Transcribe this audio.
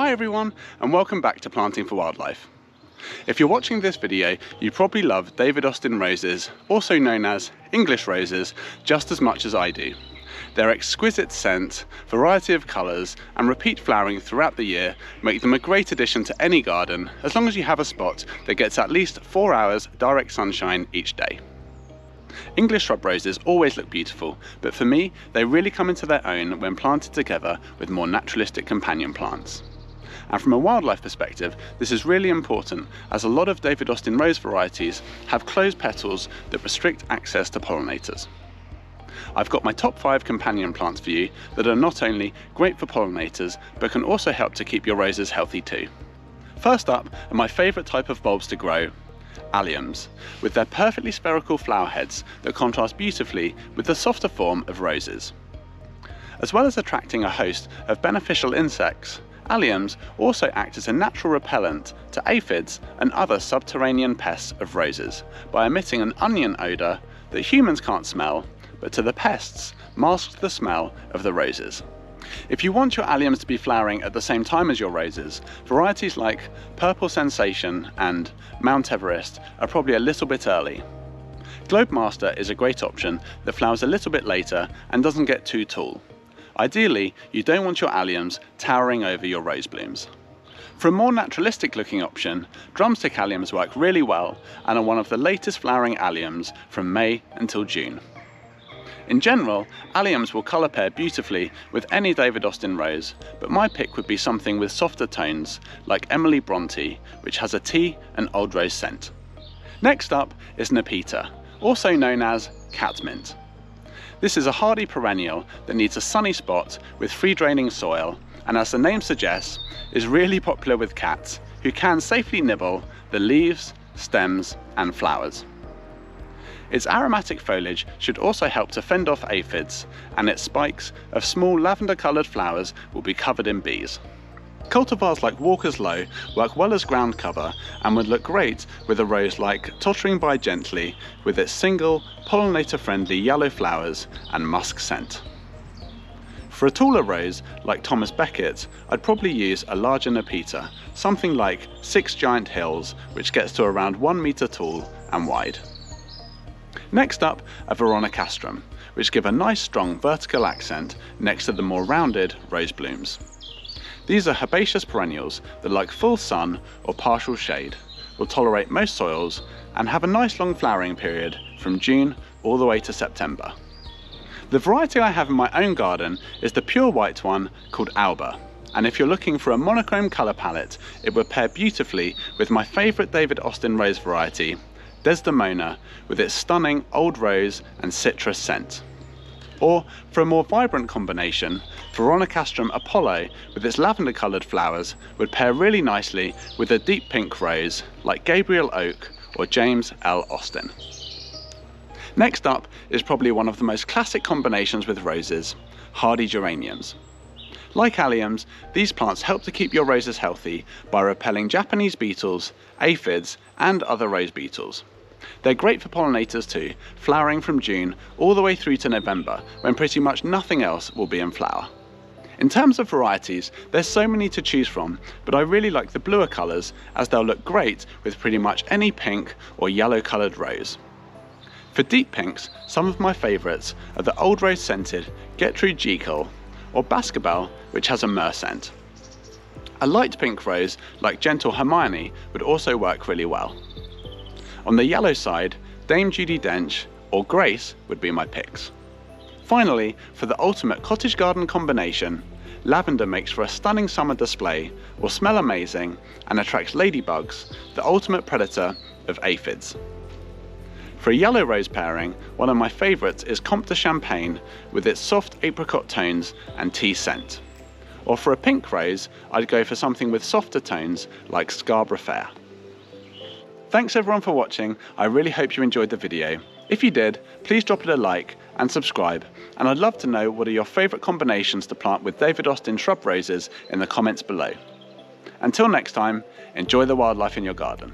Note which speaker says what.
Speaker 1: Hi everyone, and welcome back to Planting for Wildlife. If you're watching this video, you probably love David Austin roses, also known as English roses, just as much as I do. Their exquisite scent, variety of colours, and repeat flowering throughout the year make them a great addition to any garden, as long as you have a spot that gets at least 4 hours direct sunshine each day. English shrub roses always look beautiful, but for me, they really come into their own when planted together with more naturalistic companion plants. And from a wildlife perspective, this is really important, as a lot of David Austin rose varieties have closed petals that restrict access to pollinators. I've got my top 5 companion plants for you that are not only great for pollinators, but can also help to keep your roses healthy too. First up are my favourite type of bulbs to grow, alliums, with their perfectly spherical flower heads that contrast beautifully with the softer form of roses. As well as attracting a host of beneficial insects, alliums also act as a natural repellent to aphids and other subterranean pests of roses by emitting an onion odour that humans can't smell, but to the pests masks the smell of the roses. If you want your alliums to be flowering at the same time as your roses, varieties like Purple Sensation and Mount Everest are probably a little bit early. Globemaster is a great option that flowers a little bit later and doesn't get too tall. Ideally, you don't want your alliums towering over your rose blooms. For a more naturalistic looking option, drumstick alliums work really well and are one of the latest flowering alliums from May until June. In general, alliums will colour pair beautifully with any David Austin rose, but my pick would be something with softer tones like Emily Bronte, which has a tea and old rose scent. Next up is Nepeta, also known as catmint. This is a hardy perennial that needs a sunny spot with free draining soil, and as the name suggests, is really popular with cats who can safely nibble the leaves, stems and flowers. Its aromatic foliage should also help to fend off aphids, and its spikes of small lavender coloured flowers will be covered in bees. Cultivars like Walker's Low work well as ground cover and would look great with a rose like Tottering by Gently with its single, pollinator-friendly yellow flowers and musk scent. For a taller rose like Thomas Becket, I'd probably use a larger Nepeta, something like 6 Giant Hills, which gets to around 1 metre tall and wide. Next up are Veronicastrum, which give a nice strong vertical accent next to the more rounded rose blooms. These are herbaceous perennials that like full sun or partial shade, will tolerate most soils and have a nice long flowering period from June all the way to September. The variety I have in my own garden is the pure white one called Alba, and if you're looking for a monochrome colour palette, it would pair beautifully with my favourite David Austin rose variety, Desdemona, with its stunning old rose and citrus scent. Or, for a more vibrant combination, Veronicastrum Apollo with its lavender coloured flowers would pair really nicely with a deep pink rose like Gabriel Oak or James L. Austin. Next up is probably one of the most classic combinations with roses, hardy geraniums. Like alliums, these plants help to keep your roses healthy by repelling Japanese beetles, aphids and other rose beetles. They're great for pollinators too, flowering from June all the way through to November, when pretty much nothing else will be in flower. In terms of varieties, there's so many to choose from, but I really like the bluer colours as they'll look great with pretty much any pink or yellow coloured rose. For deep pinks, some of my favourites are the old rose scented Gertrude Jekyll or Baskerville, which has a myrrh scent. A light pink rose like Gentle Hermione would also work really well. On the yellow side, Dame Judi Dench or Grace would be my picks. Finally, for the ultimate cottage garden combination, lavender makes for a stunning summer display, will smell amazing and attracts ladybugs, the ultimate predator of aphids. For a yellow rose pairing, one of my favourites is Comte de Champagne with its soft apricot tones and tea scent. Or for a pink rose, I'd go for something with softer tones like Scarborough Fair. Thanks everyone for watching, I really hope you enjoyed the video. If you did, please drop it a like and subscribe, and I'd love to know what are your favourite combinations to plant with David Austin shrub roses in the comments below. Until next time, enjoy the wildlife in your garden.